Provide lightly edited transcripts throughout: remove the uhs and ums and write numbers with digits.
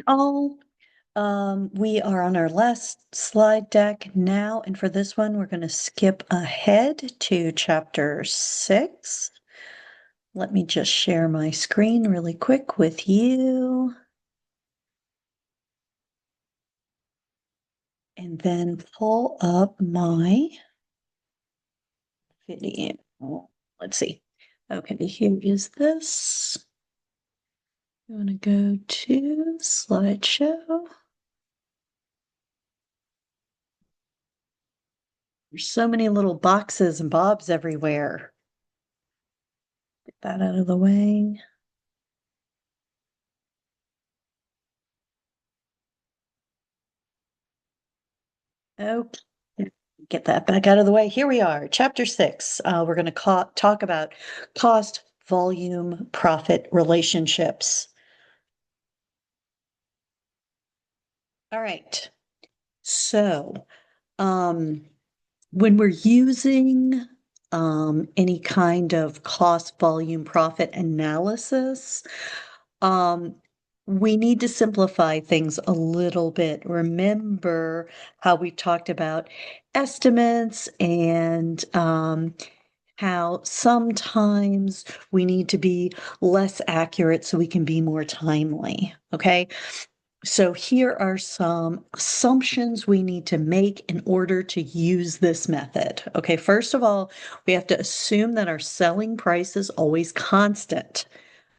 all. We are on our last slide deck now, and for this one, we're going to skip ahead to chapter 6. Let me just share my screen really quick with you. And then pull up my video. Let's see. Okay, here is this. You want to go to slideshow. There's so many little boxes and bobs everywhere. Get that out of the way. Okay, get that back out of the way. Here we are, chapter 6. We're going to talk about cost, volume, profit relationships. All right. So, when we're using any kind of cost, volume, profit analysis, we need to simplify things a little bit. Remember how we talked about estimates and how sometimes we need to be less accurate so we can be more timely. Okay. So here are some assumptions we need to make in order to use this method. Okay, first of all, we have to assume that our selling price is always constant.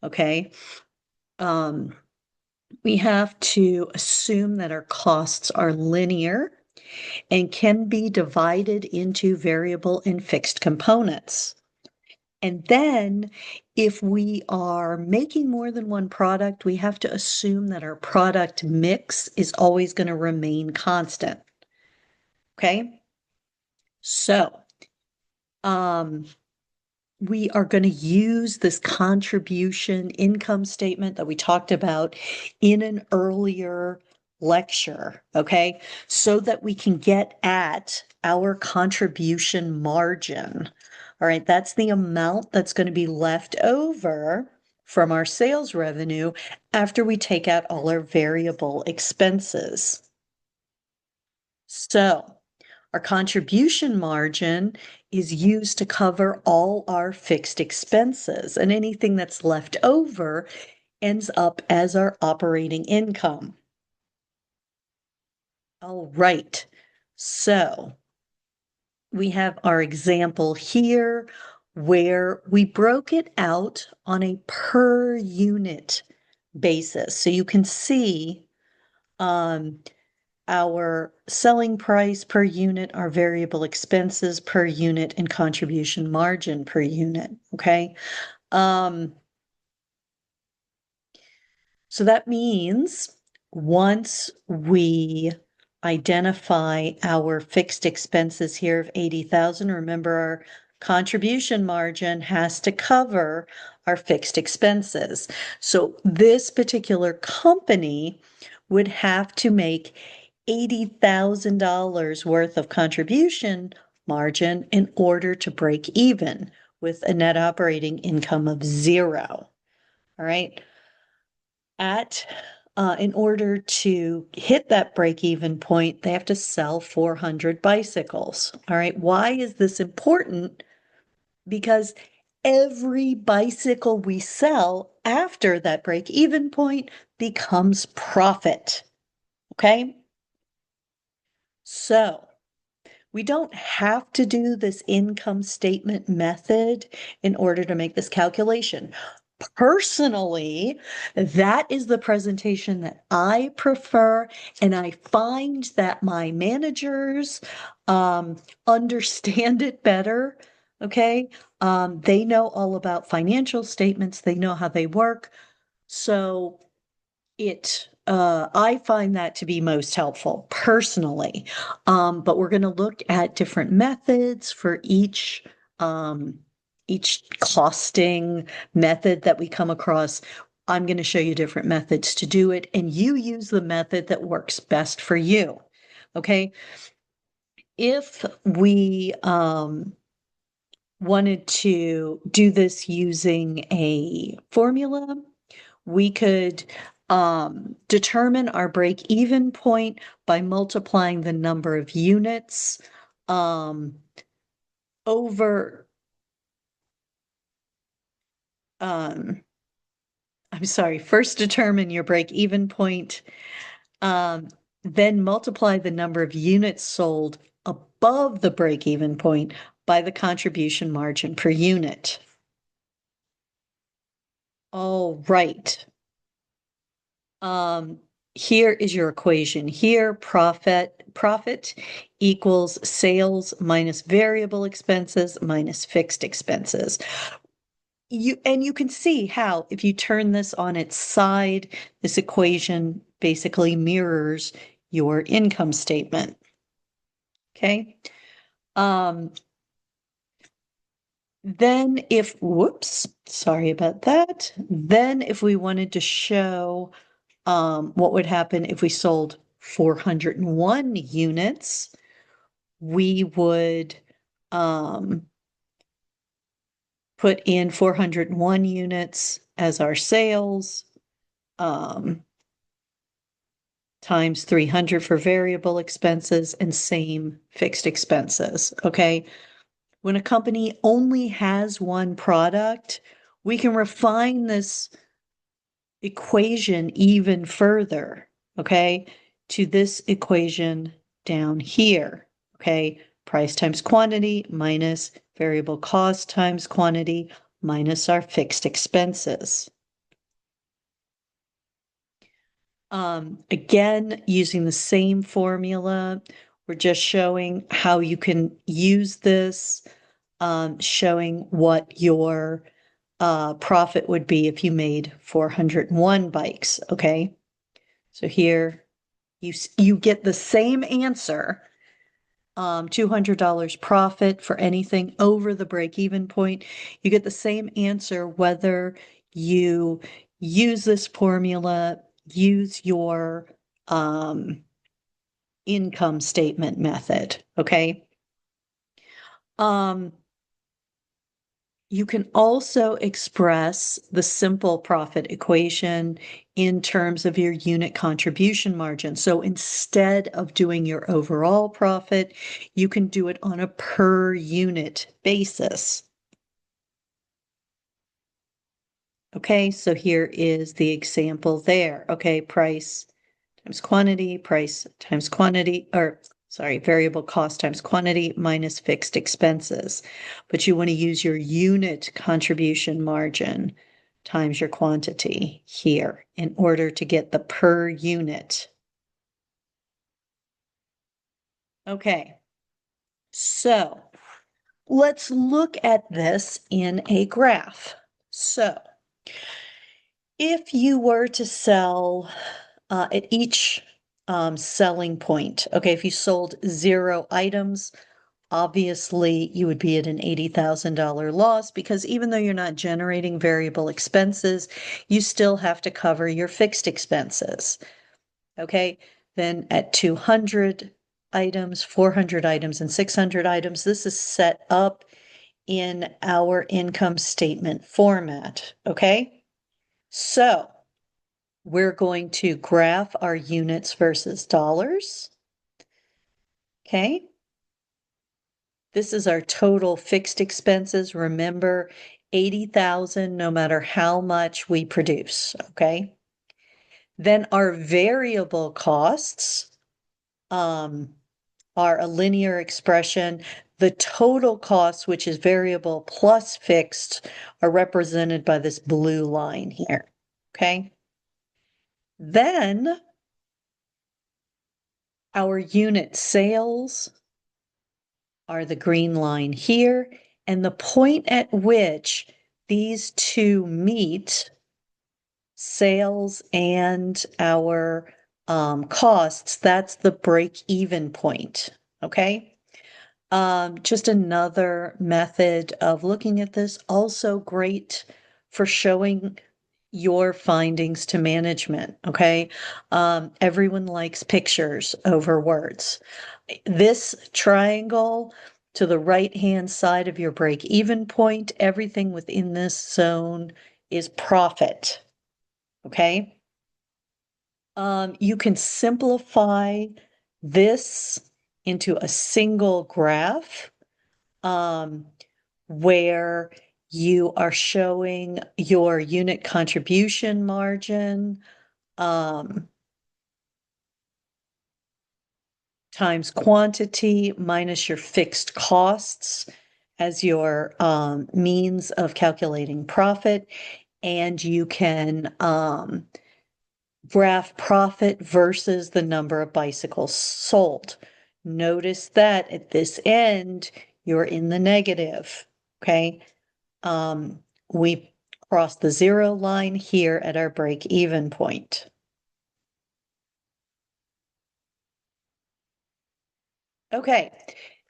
Okay. We have to assume that our costs are linear and can be divided into variable and fixed components. And then if we are making more than one product, we have to assume that our product mix is always going to remain constant. Okay. So, we are going to use this contribution income statement that we talked about in an earlier lecture, okay, so that we can get at our contribution margin. All right, that's the amount that's going to be left over from our sales revenue after we take out all our variable expenses. So, our contribution margin is used to cover all our fixed expenses, and anything that's left over ends up as our operating income. All right, so we have our example here where we broke it out on a per unit basis. So you can see our selling price per unit, our variable expenses per unit, and contribution margin per unit. Okay. So that means once we identify our fixed expenses here of 80,000, remember our contribution margin has to cover our fixed expenses. So this particular company would have to make $80,000 worth of contribution margin in order to break even with a net operating income of 0. All right. In order to hit that break-even point, they have to sell 400 bicycles. All right. Why is this important? Because every bicycle we sell after that break-even point becomes profit. Okay. So we don't have to do this income statement method in order to make this calculation. Personally, that is the presentation that I prefer, and I find that my managers understand it better. Okay. They know all about financial statements, they know how they work. So I find that to be most helpful personally. But we're going to look at different methods for each costing method that we come across. I'm going to show you different methods to do it, and you use the method that works best for you. Okay. If we wanted to do this using a formula, we could determine our break-even point by multiplying the number of units over I'm sorry, first determine your break-even point, then multiply the number of units sold above the break-even point by the contribution margin per unit. All right. Here is your equation. Here, profit equals sales minus variable expenses minus fixed expenses. You can see how, if you turn this on its side, this equation basically mirrors your income statement. Okay. Then whoops, sorry about that. Then if we wanted to show what would happen if we sold 401 units, we would put in 401 units as our sales, times 300 for variable expenses and same fixed expenses, okay? When a company only has one product, we can refine this equation even further, okay, to this equation down here, okay? Price times quantity minus variable cost times quantity minus our fixed expenses. Again, using the same formula, we're just showing how you can use this, showing what your profit would be if you made 401 bikes, okay? So here you get the same answer, $200 profit for anything over the break-even point. You get the same answer whether you use this formula, use your income statement method, okay? You can also express the simple profit equation in terms of your unit contribution margin. So instead of doing your overall profit, you can do it on a per unit basis. Okay, so here is the example there. Okay, price times quantity, variable cost times quantity minus fixed expenses. But you want to use your unit contribution margin times your quantity here in order to get the per unit. Okay, so let's look at this in a graph. So if you were to sell at each selling point, okay, if you sold 0 items, obviously you would be at an $80,000 loss because even though you're not generating variable expenses, you still have to cover your fixed expenses. Okay, then at 200 items, 400 items, and 600 items, this is set up in our income statement format. Okay, so we're going to graph our units versus dollars. Okay. This is our total fixed expenses. Remember, 80,000 no matter how much we produce, okay? Then our variable costs are a linear expression. The total costs, which is variable plus fixed, are represented by this blue line here, okay? Then our unit sales are the green line here, and the point at which these two meet, sales and our costs, that's the break-even point, okay? Just another method of looking at this, also great for showing your findings to management, okay? Everyone likes pictures over words. This triangle to the right-hand side of your break-even point, everything within this zone is profit, okay? You can simplify this into a single graph, um, where you are showing your unit contribution margin, times quantity minus your fixed costs as your means of calculating profit. And you can graph profit versus the number of bicycles sold. Notice that at this end, you're in the negative, okay? We cross the zero line here at our break-even point. Okay,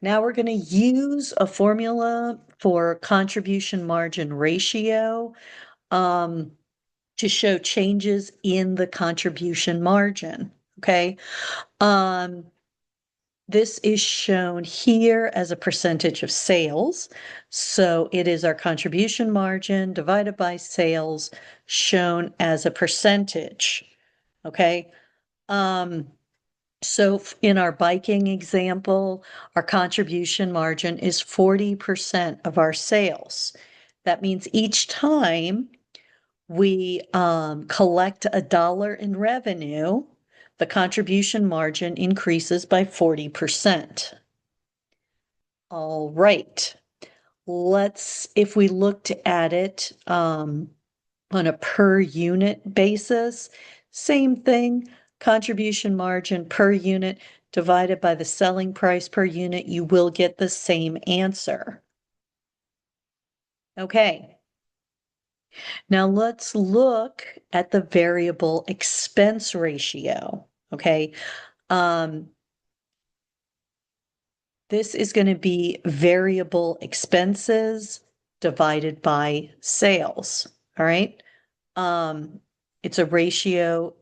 now we're going to use a formula for contribution margin ratio to show changes in the contribution margin. Okay, this is shown here as a percentage of sales. So it is our contribution margin divided by sales shown as a percentage. Okay. So in our biking example, our contribution margin is 40% of our sales. That means each time we collect $1 in revenue, the contribution margin increases by 40%. All right. If we looked at it on a per unit basis, same thing, contribution margin per unit divided by the selling price per unit, you will get the same answer. Okay. Now let's look at the variable expense ratio. Okay. This is going to be variable expenses divided by sales. All right. It's a ratio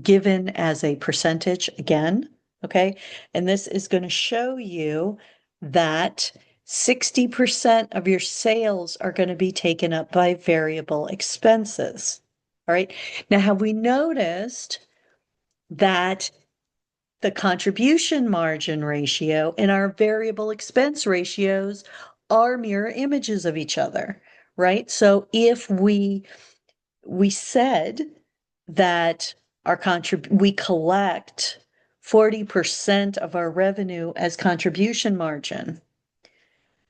given as a percentage again. Okay. And this is going to show you that 60% of your sales are going to be taken up by variable expenses. All right. Now, have we noticed that the contribution margin ratio and our variable expense ratios are mirror images of each other, right? So if we said that we collect 40% of our revenue as contribution margin,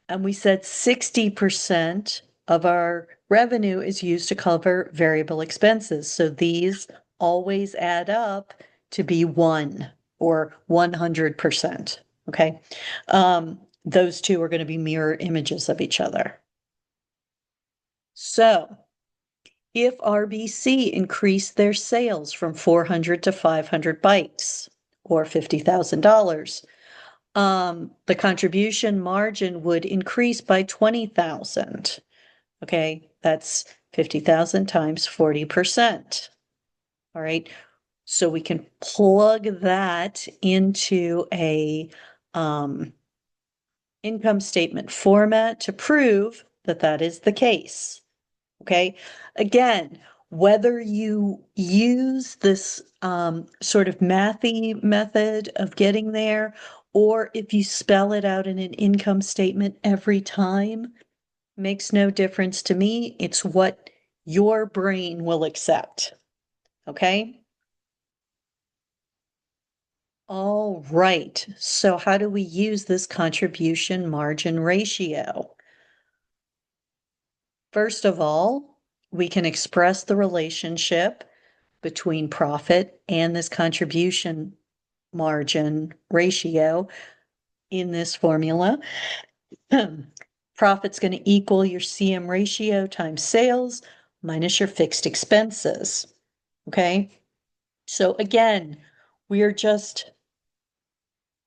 and we said 60% of our revenue is used to cover variable expenses. So these always add up to be 1 or 100%. Okay. Those two are going to be mirror images of each other. So if RBC increased their sales from 400 to 500 bikes or $50,000, the contribution margin would increase by 20,000. Okay, that's 50,000 times 40%. All right, so we can plug that into a income statement format to prove that that is the case. Okay, again, whether you use this sort of mathy method of getting there, or if you spell it out in an income statement every time, makes no difference to me. It's what your brain will accept. Okay? All right. So how do we use this contribution margin ratio? First of all, we can express the relationship between profit and this contribution margin ratio in this formula. Profit's going to equal your CM ratio times sales minus your fixed expenses. Okay. So again, we are just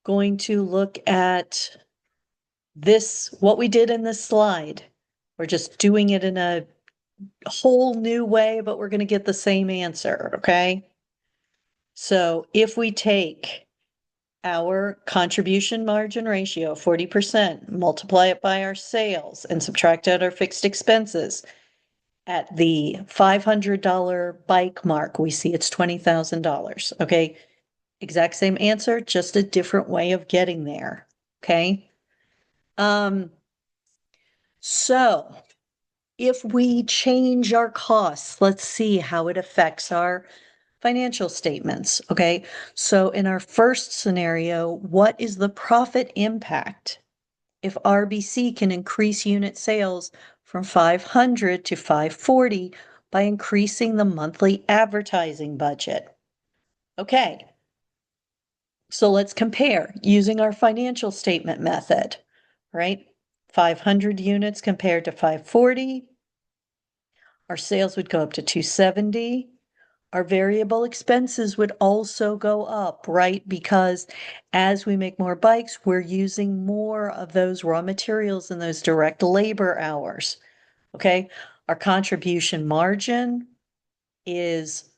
going to look at this, what we did in this slide. We're just doing it in a whole new way, but we're going to get the same answer. Okay. So if we take our contribution margin ratio, 40%, multiply it by our sales and subtract out our fixed expenses, At the $500 bike mark, we see it's $20,000. Okay. Exact same answer, just a different way of getting there. Okay. Um, so if we change our costs, let's see how it affects our financial statements. Okay. So in our first scenario, what is the profit impact if RBC can increase unit sales from 500 to 540 by increasing the monthly advertising budget? Okay. So let's compare using our financial statement method, right? 500 units compared to 540. Our sales would go up to 270. Our variable expenses would also go up, right? Because as we make more bikes, we're using more of those raw materials and those direct labor hours. Okay. Our contribution margin is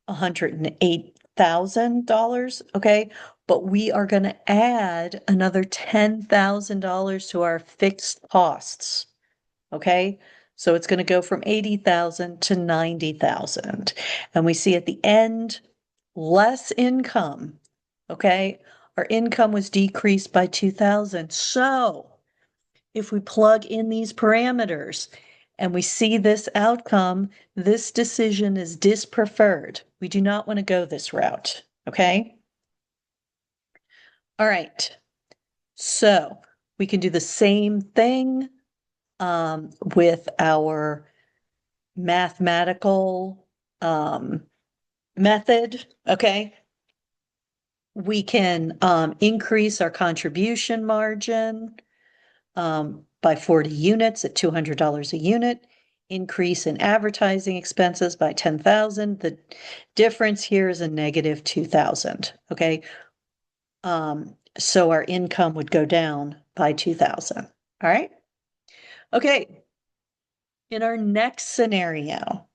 $108,000. Okay. But we are going to add another $10,000 to our fixed costs. Okay. So it's going to go from 80,000 to 90,000. And we see at the end, less income. Okay. Our income was decreased by 2,000. So if we plug in these parameters and we see this outcome, this decision is dispreferred. We do not want to go this route. Okay. All right. So we can do the same thing with our mathematical method. Okay. We can increase our contribution margin by 40 units at $200 a unit, increase in advertising expenses by 10,000. The difference here is a negative 2,000. Okay. So our income would go down by 2,000. All right. Okay. In our next scenario,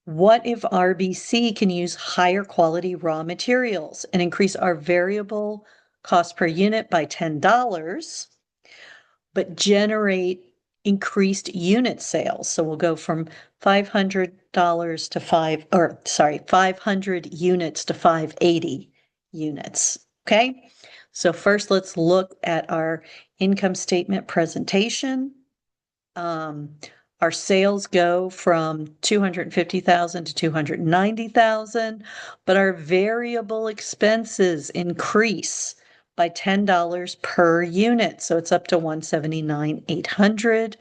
what if RBC can use higher quality raw materials and increase our variable cost per unit by $10, but generate increased unit sales? So we'll go from $500 to 500 units to 580 units. Okay. So first let's look at our income statement presentation. Our sales go from 250,000 to 290,000, but our variable expenses increase by $10 per unit. So it's up to 179,800.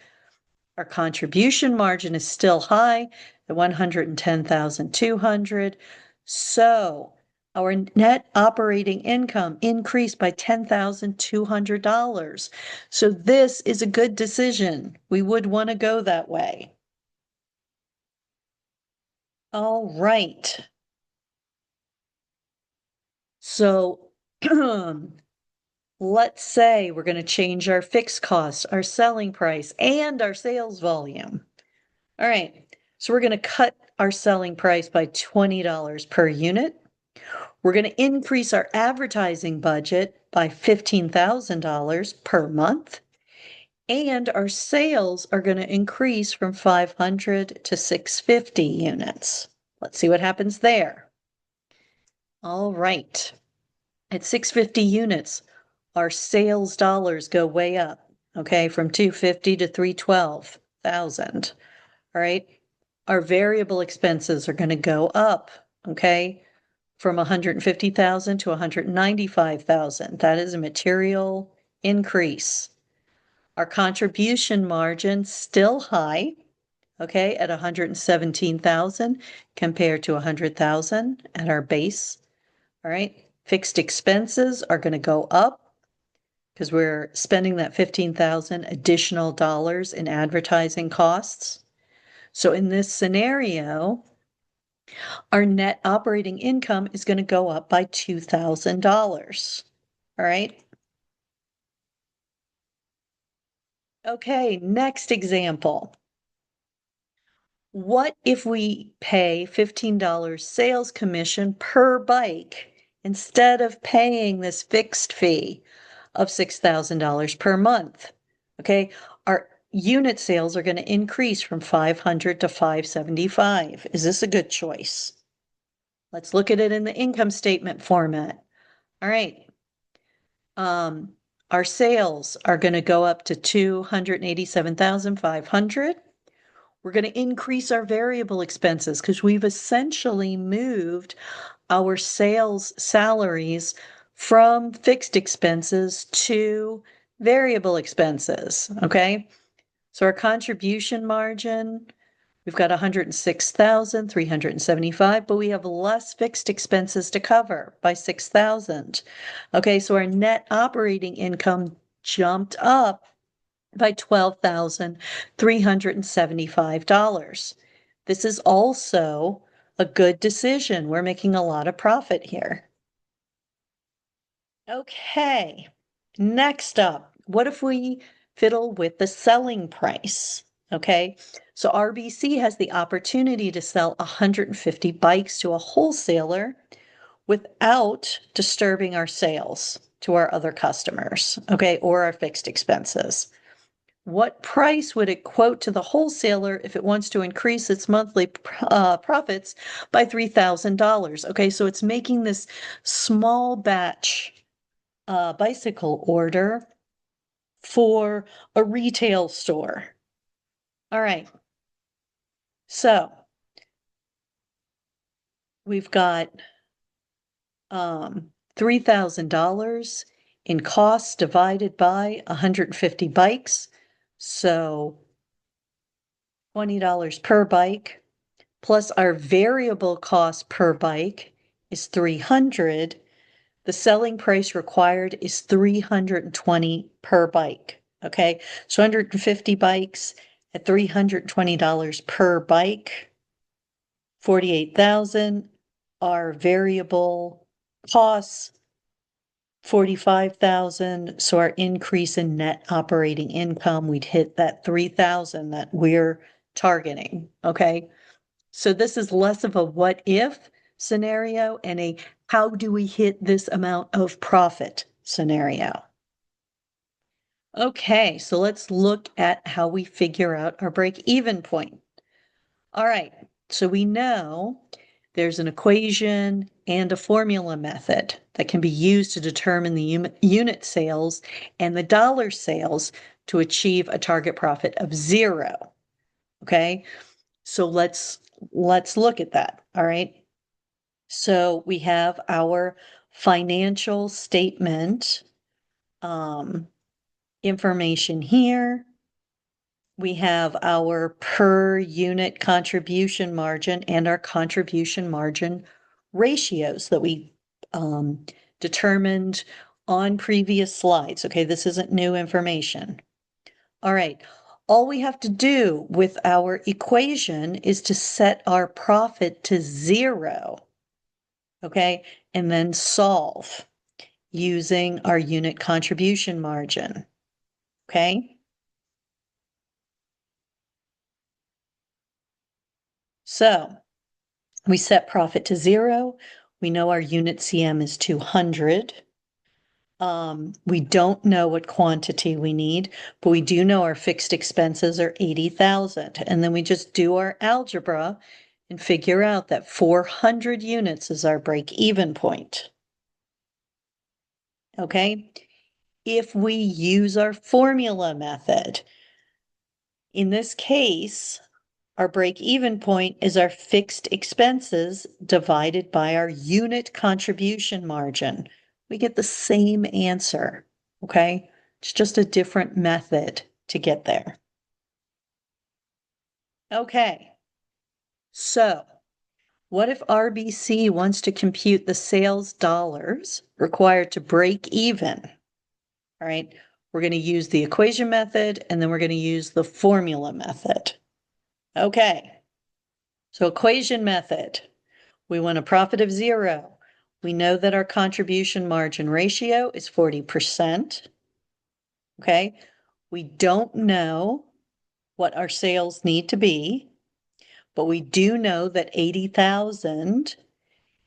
Our contribution margin is still high at 110,200. So our net operating income increased by $10,200. So this is a good decision. We would want to go that way. All right. So let's say we're going to change our fixed costs, our selling price, and our sales volume. All right. So we're going to cut our selling price by $20 per unit. We're going to increase our advertising budget by $15,000 per month. And our sales are going to increase from 500 to 650 units. Let's see what happens there. All right. At 650 units, our sales dollars go way up, okay, from 250 to 312,000. All right. Our variable expenses are going to go up, okay, from 150,000 to 195,000. That is a material increase. Our contribution margin still high, okay, at 117,000 compared to 100,000 at our base. All right. Fixed expenses are going to go up because we're spending that 15,000 additional dollars in advertising costs. So in this scenario, our net operating income is going to go up by $2,000. All right. Okay, next example. What if we pay $15 sales commission per bike instead of paying this fixed fee of $6,000 per month? Okay, our unit sales are going to increase from 500 to 575. Is this a good choice? Let's look at it in the income statement format. All right. Our sales are going to go up to 287,500. We're going to increase our variable expenses because we've essentially moved our sales salaries from fixed expenses to variable expenses. Okay. So our contribution margin, we've got 106,375, but we have less fixed expenses to cover by 6,000. Okay, so our net operating income jumped up by $12,375. This is also a good decision. We're making a lot of profit here. Okay, next up, what if we fiddle with the selling price? Okay, so RBC has the opportunity to sell 150 bikes to a wholesaler without disturbing our sales to our other customers, okay, or our fixed expenses. What price would it quote to the wholesaler if it wants to increase its monthly profits by $3,000? Okay, so it's making this small batch bicycle order for a retail store. All right. So we've got $3,000 in costs divided by 150 bikes. So $20 per bike plus our variable cost per bike is 300. The selling price required is 320 per bike. Okay, so 150 bikes at $320 per bike, 48,000. Our variable costs, 45,000. So our increase in net operating income, we'd hit that 3,000 that we're targeting. Okay, so this is less of a what if scenario and a how do we hit this amount of profit scenario. Okay, so let's look at how we figure out our break-even point. All right, so we know there's an equation and a formula method that can be used to determine the unit sales and the dollar sales to achieve a target profit of 0. Okay, so let's look at that. All right. So we have our financial statement information here. We have our per unit contribution margin and our contribution margin ratios that we determined on previous slides. Okay, this isn't new information. All right, all we have to do with our equation is to set our profit to 0. Okay, and then solve using our unit contribution margin. Okay, so we set profit to 0. We know our unit CM is 200. We don't know what quantity we need, but we do know our fixed expenses are 80,000. And then we just do our algebra and figure out that 400 units is our break-even point. Okay, if we use our formula method, in this case, our break-even point is our fixed expenses divided by our unit contribution margin. We get the same answer, okay? It's just a different method to get there. Okay, so what if RBC wants to compute the sales dollars required to break even? All right, we're going to use the equation method and then we're going to use the formula method. Okay, so equation method, we want a profit of 0. We know that our contribution margin ratio is 40%. Okay, we don't know what our sales need to be, but we do know that 80,000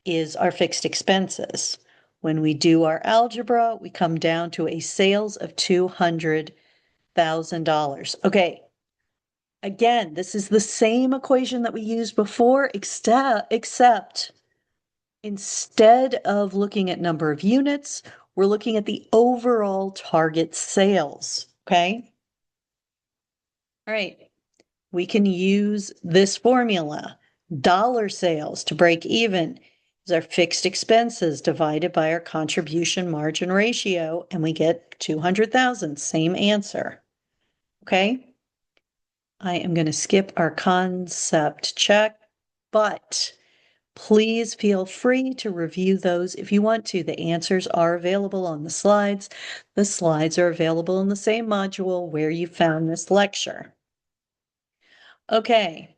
is our fixed expenses. When we do our algebra, we come down to a sales of 200 $100,000. Okay. Again, this is the same equation that we used before, except instead of looking at number of units, we're looking at the overall target sales, okay? All right, we can use this formula. Dollar sales to break even is our fixed expenses divided by our contribution margin ratio, and we get 200,000, same answer, okay? I am going to skip our concept check, but please feel free to review those if you want to. The answers are available on the slides. The slides are available in the same module where you found this lecture. Okay,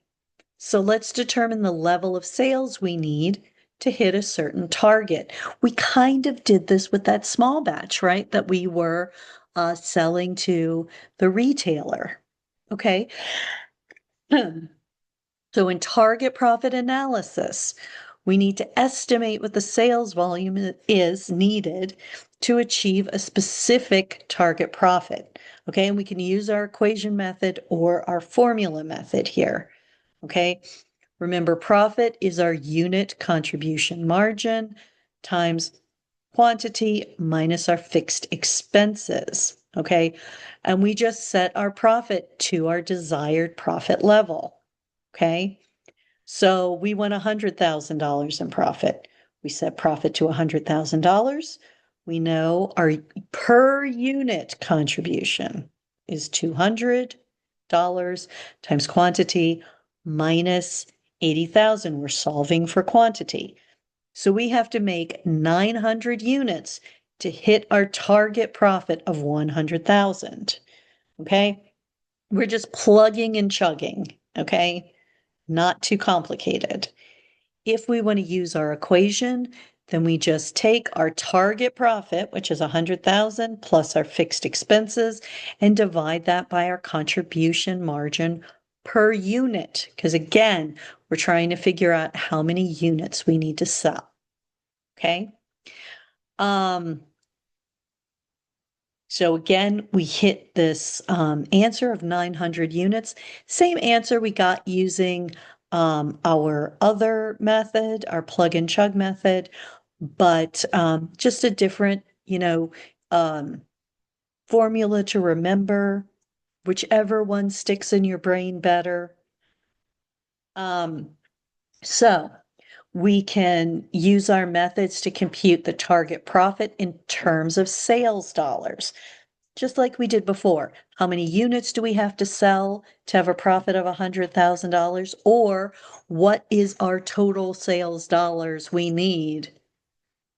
so let's determine the level of sales we need to hit a certain target. We kind of did this with that small batch, right? That we were selling to the retailer. Okay. So in target profit analysis, we need to estimate what the sales volume is needed to achieve a specific target profit. Okay, and we can use our equation method or our formula method here. Okay, remember profit is our unit contribution margin times quantity minus our fixed expenses. Okay, and we just set our profit to our desired profit level. Okay, so we want $100,000 in profit. We set profit to $100,000. We know our per unit contribution is $200 times quantity minus 80,000. We're solving for quantity. So we have to make 900 units to hit our target profit of 100,000. Okay? We're just plugging and chugging, okay? Not too complicated. If we want to use our equation, then we just take our target profit, which is 100,000 plus our fixed expenses, and divide that by our contribution margin per unit. Because again, we're trying to figure out how many units we need to sell. Okay. So again, we hit this answer of 900 units. Same answer we got using our other method, our plug and chug method, but just a different, formula to remember, whichever one sticks in your brain better. So we can use our methods to compute the target profit in terms of sales dollars. Just like we did before, how many units do we have to sell to have a profit of $100,000? Or what is our total sales dollars we need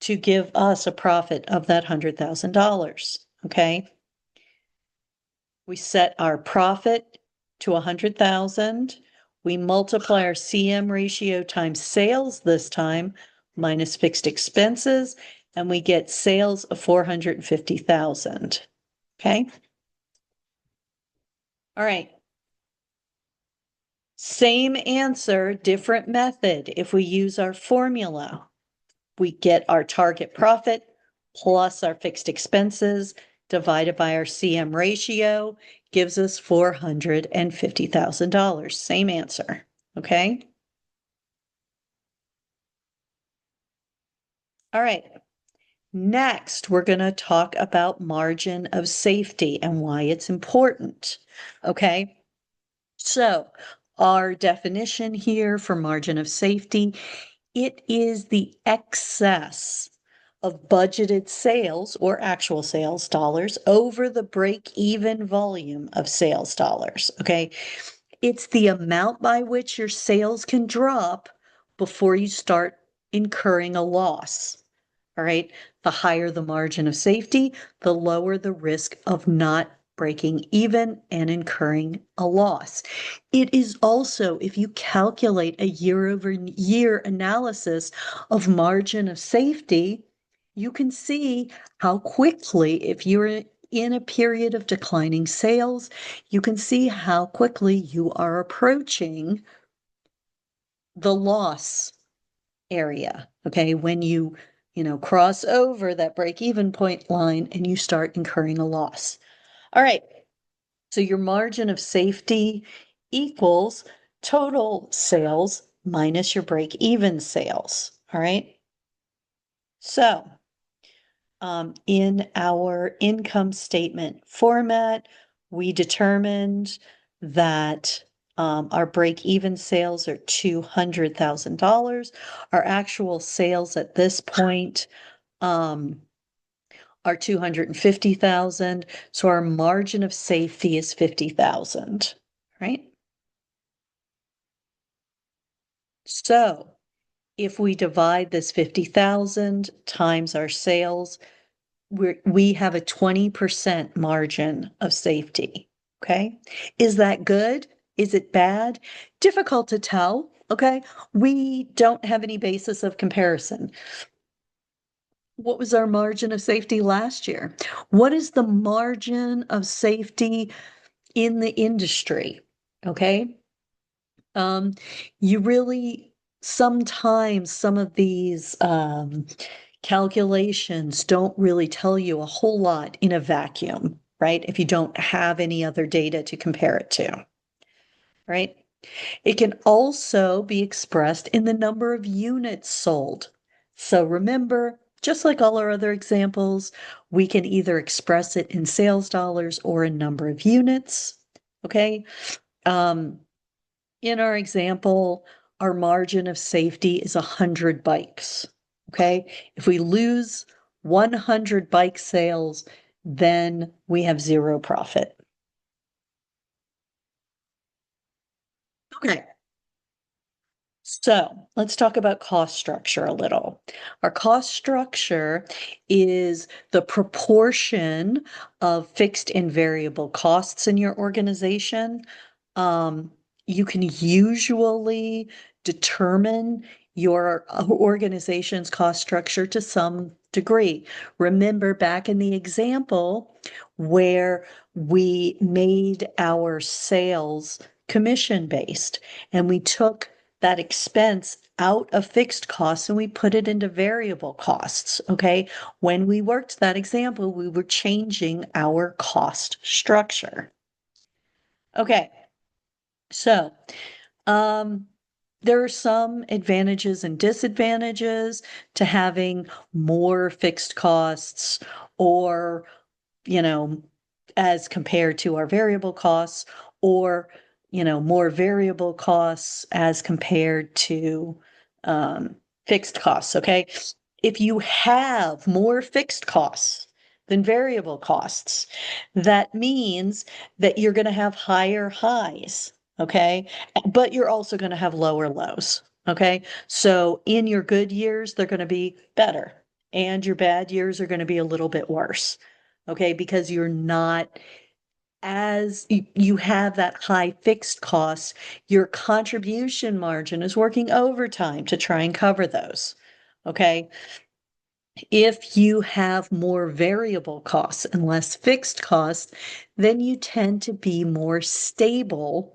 to give us a profit of that $100,000? Okay. We set our profit to 100,000. We multiply our CM ratio times sales this time minus fixed expenses, and we get sales of 450,000. Okay. All right. Same answer, different method. If we use our formula, we get our target profit plus our fixed expenses divided by our CM ratio gives us $450,000. Same answer. Okay. All right. Next, we're going to talk about margin of safety and why it's important. Okay. So our definition here for margin of safety, it is the excess of budgeted sales or actual sales dollars over the break-even volume of sales dollars, okay? It's the amount by which your sales can drop before you start incurring a loss. All right. The higher the margin of safety, the lower the risk of not breaking even and incurring a loss. It is also, if you calculate a year-over-year analysis of margin of safety, you can see how quickly, if you're in a period of declining sales, you can see how quickly you are approaching the loss area. Okay, when you cross over that break-even point line and you start incurring a loss. All right. So your margin of safety equals total sales minus your break-even sales. All right. So in our income statement format, we determined that our break-even sales are $200,000. Our actual sales at this point are 250,000. So our margin of safety is 50,000, right? So if we divide this 50,000 times our sales, we have a 20% margin of safety. Okay. Is that good? Is it bad? Difficult to tell. Okay. We don't have any basis of comparison. What was our margin of safety last year? What is the margin of safety in the industry? Okay. Um, you really sometimes some of these calculations don't really tell you a whole lot in a vacuum, right? If you don't have any other data to compare it to, right? It can also be expressed in the number of units sold. So remember, just like all our other examples, we can either express it in sales dollars or in number of units. Okay. In our example, our margin of safety is 100 bikes. Okay. If we lose 100 bike sales, then we have zero profit. Okay. So let's talk about cost structure a little. Our cost structure is the proportion of fixed and variable costs in your organization. Um, you can usually determine your organization's cost structure to some degree. Remember back in the example where we made our sales commission based and we took that expense out of fixed costs and we put it into variable costs. Okay. When we worked that example, we were changing our cost structure. Okay. So, um, there are some advantages and disadvantages to having more fixed costs or, you know, as compared to our variable costs or, more variable costs as compared to fixed costs. Okay. If you have more fixed costs than variable costs, that means that you're going to have higher highs. Okay. But you're also going to have lower lows. Okay. So in your good years, they're going to be better, and your bad years are going to be a little bit worse. Okay. Because you're not as you have that high fixed cost, your contribution margin is working overtime to try and cover those. Okay. If you have more variable costs and less fixed costs, then you tend to be more stable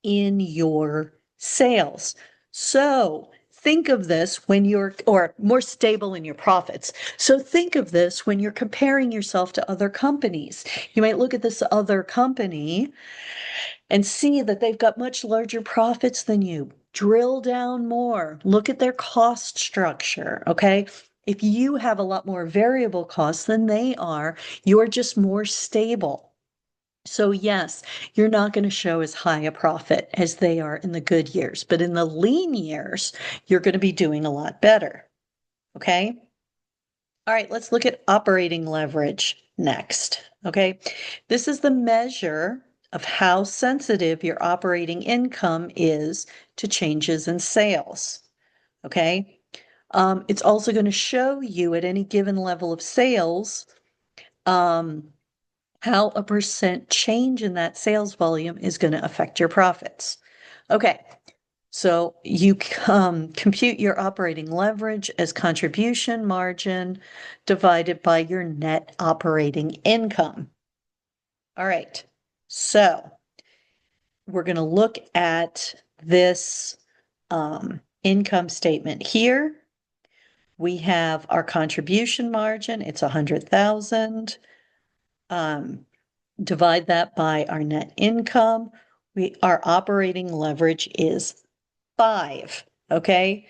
in your sales. So think of this when you're, or more stable in your profits. So think of this when you're comparing yourself to other companies. You might look at this other company and see that they've got much larger profits than you. Drill down more, look at their cost structure. Okay. If you have a lot more variable costs than they are, you're just more stable. So yes, you're not going to show as high a profit as they are in the good years, but in the lean years, you're going to be doing a lot better. Okay. All right, let's look at operating leverage next. Okay. This is the measure of how sensitive your operating income is to changes in sales. Okay. It's also going to show you at any given level of sales, how a percent change in that sales volume is going to affect your profits. Okay, so you compute your operating leverage as contribution margin divided by your net operating income. All right, so we're going to look at this income statement here. We have our contribution margin, it's 100,000. divide that by our net income. Our operating leverage is 5, okay?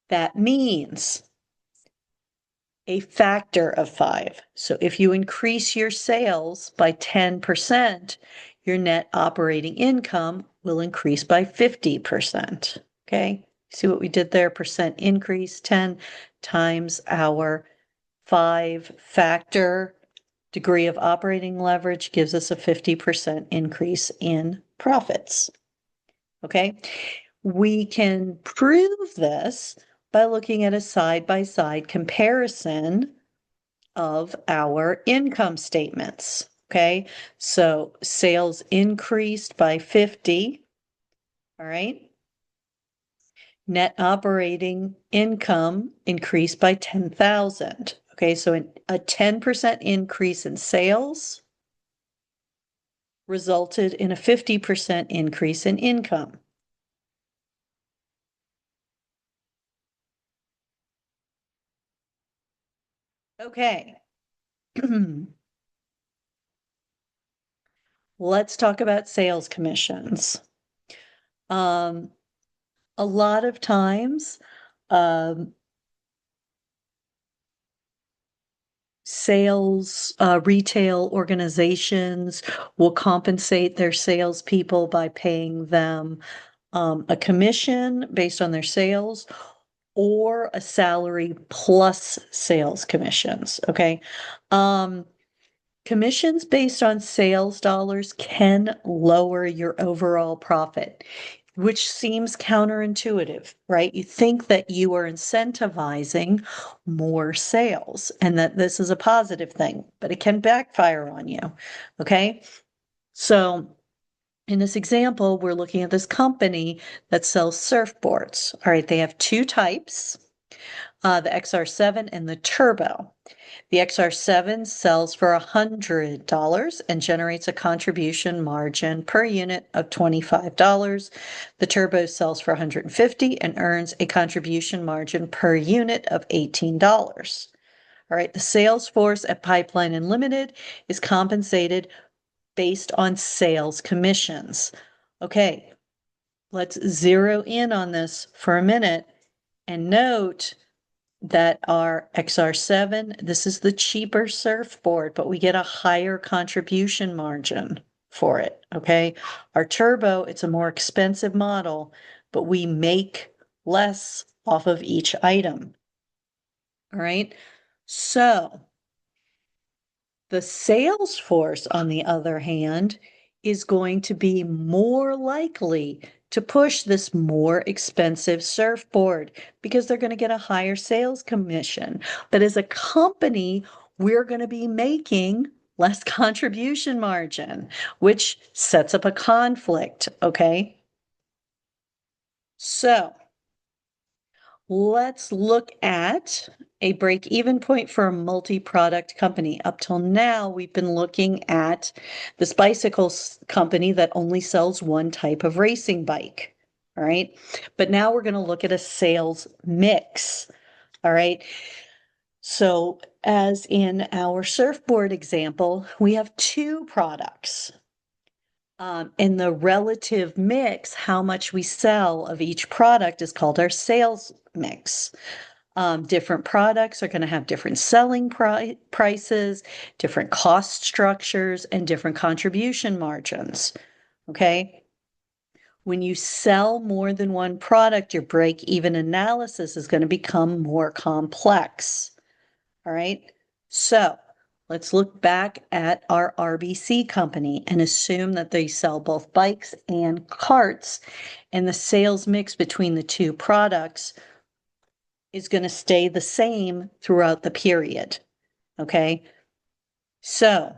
That means a factor of 5. So if you increase your sales by 10%, your net operating income will increase by 50%, okay? See what we did there? Percent increase, 10 times our 5 factor degree of operating leverage gives us a 50% increase in profits. Okay, we can prove this by looking at a side-by-side comparison of our income statements. Okay, so sales increased by 50. All right. Net operating income increased by 10,000. Okay, so a 10% increase in sales resulted in a 50% increase in income. Okay. Let's talk about sales commissions. A lot of times, sales retail organizations will compensate their salespeople by paying them a commission based on their sales or a salary plus sales commissions. Okay. Commissions based on sales dollars can lower your overall profit, which seems counterintuitive, right? You think that you are incentivizing more sales and that this is a positive thing, but it can backfire on you. Okay. So in this example, we're looking at this company that sells surfboards. All right. They have two types, the XR7 and the Turbo. The XR7 sells for $100 and generates a contribution margin per unit of $25. The Turbo sells for $150 and earns a contribution margin per unit of $18. All right, the sales force at Pipeline Unlimited is compensated based on sales commissions. Okay, let's zero in on this for a minute and note that our XR7, this is the cheaper surfboard, but we get a higher contribution margin for it, okay? Our Turbo, it's a more expensive model, but we make less off of each item, all right? So the sales force, on the other hand, is going to be more likely to push this more expensive surfboard because they're going to get a higher sales commission. But as a company, we're going to be making less contribution margin, which sets up a conflict, okay? So let's look at a break-even point for a multi-product company. Up till now, we've been looking at this bicycle company that only sells one type of racing bike. All right. But now we're going to look at a sales mix. All right. So as in our surfboard example, we have two products. In the relative mix, how much we sell of each product is called our sales mix. Different products are going to have different selling prices, different cost structures, and different contribution margins. Okay. When you sell more than one product, your break-even analysis is going to become more complex. All right. So let's look back at our RBC company and assume that they sell both bikes and carts, and the sales mix between the two products is going to stay the same throughout the period. Okay. So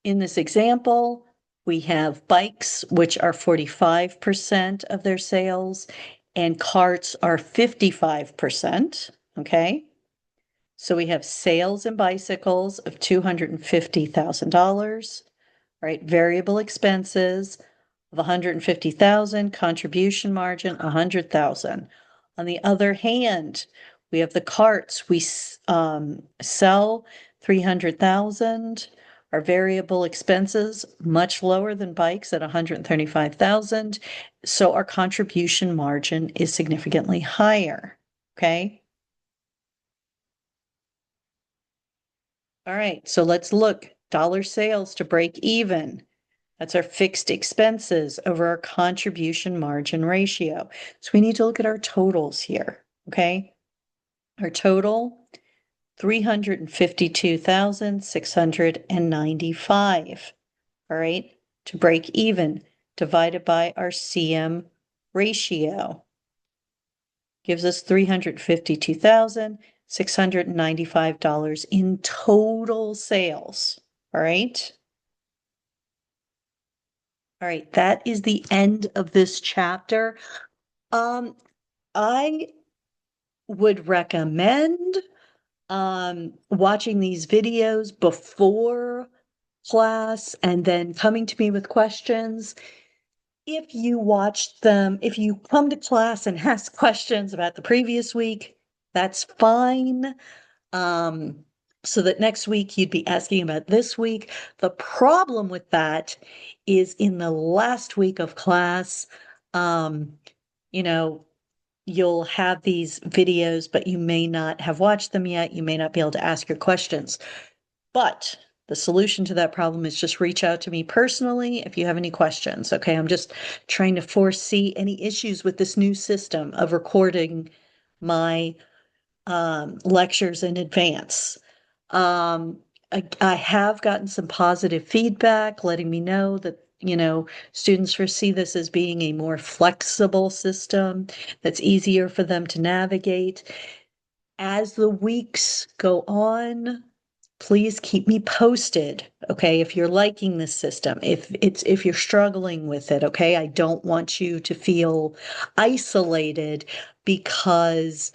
in this example, we have bikes, which are 45% of their sales, and carts are 55%. Okay. So we have sales in bicycles of $250,000, right? Variable expenses of $150,000, contribution margin $100,000. On the other hand, we have the carts. We sell $300,000. Our variable expenses, much lower than bikes at 135,000. So our contribution margin is significantly higher. Okay. All right. So let's look dollar sales to break even. That's our fixed expenses over our contribution margin ratio. So we need to look at our totals here. Okay. Our total 352,695. All right, to break even, divided by our CM ratio gives us $352,695 in total sales. All right. All right, that is the end of this chapter. I would recommend watching these videos before class and then coming to me with questions. If you watch them, if you come to class and ask questions about the previous week, that's fine. So that next week you'd be asking about this week. The problem with that is in the last week of class, um, you know, you'll have these videos, but you may not have watched them yet. You may not be able to ask your questions. But the solution to that problem is just reach out to me personally if you have any questions. Okay, I'm just trying to foresee any issues with this new system of recording my lectures in advance. Um, I have gotten some positive feedback letting me know that, students foresee this as being a more flexible system that's easier for them to navigate. As the weeks go on, please keep me posted, okay? If you're liking this system, if you're struggling with it, okay? I don't want you to feel isolated because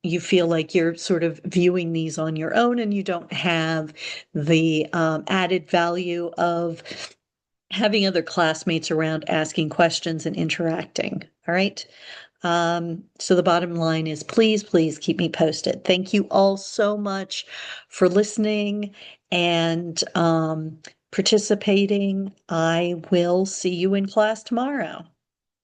you feel like you're sort of viewing these on your own and you don't have the added value of having other classmates around asking questions and interacting. All right. So the bottom line is please, please keep me posted. Thank you all so much for listening and participating. I will see you in class tomorrow.